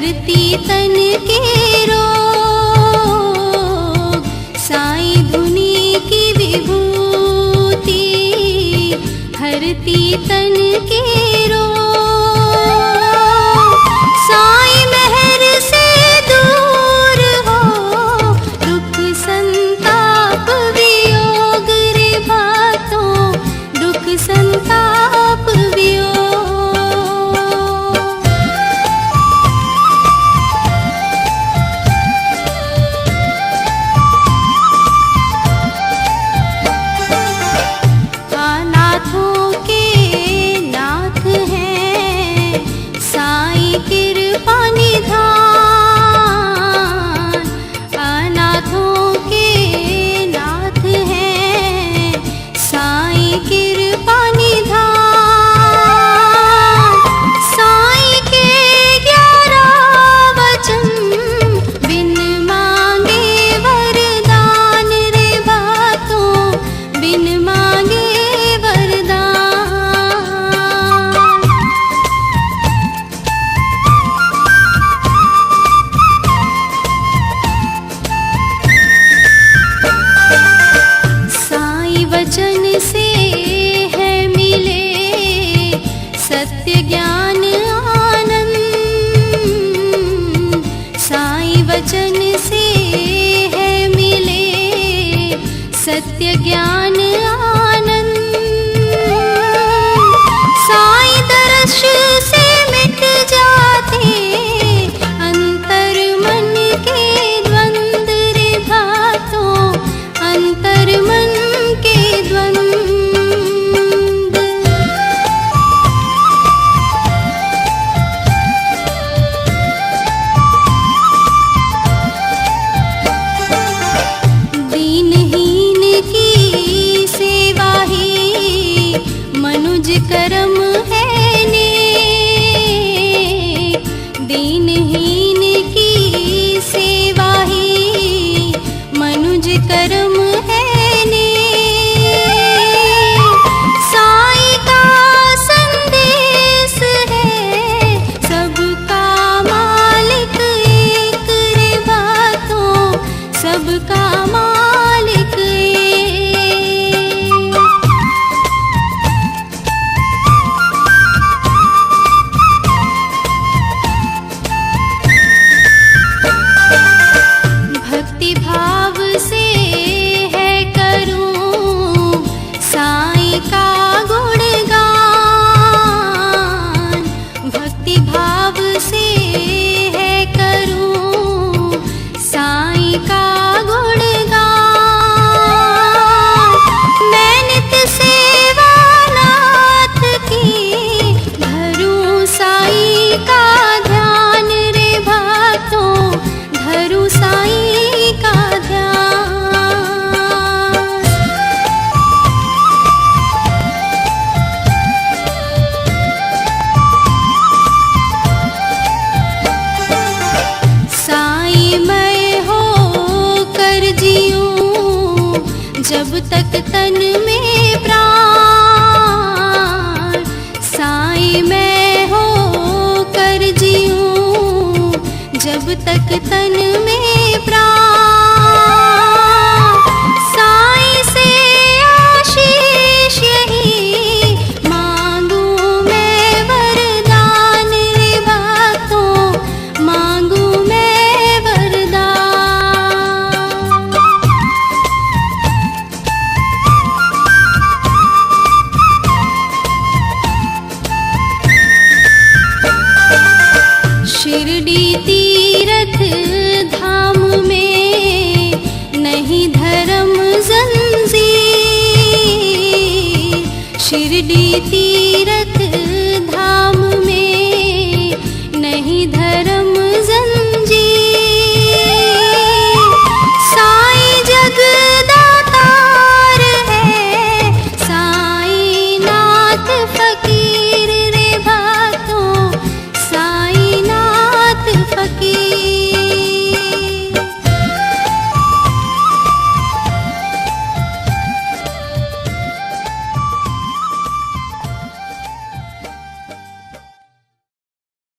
हरती तन के रोग, साईं धुनी की विभूति हरती तन के रोग। साईं मेहर से दूर हो दुख संताप वियोग रे भक्तों, दुख संताप वियोग। अनाथों के नाथ हैं साईं कृपा निधान, अनाथों के नाथ हैं साईं कृपा निधान। साईं के 11 वचन बिन मांगे वरदान रे भक्तों, बिन मांगे वरदान। साईं वचन से है मिले सत्य ज्ञान आनंद, साईं वचन से है मिले सत्य ज्ञान आनंद। साईं दर्श से मिट जाते अंतर मन के द्वंद रे भक्तों, अंतर मन के द्वंद। दीनहीन की सेवा ही मनुज कर्म है नेक, दीनहीन की सेवा ही मनुज कर्म है नेक। साईं का संदेश है सबका मालिक एक रे भक्तों, सबका मालिक एक। भक्ति भाव से है करूं साईं का गुणगान, भक्ति भाव से है करूं साईं का गुणगान। मैं नित सेवा नाथ की धरूं साईं का ध्यान रे भक्तों, धरूं साईं का ध्यान। साईं मैं हो कर जीऊं जब तक तन में प्राण, साईं मैं हो कर जीऊं जब तक तन में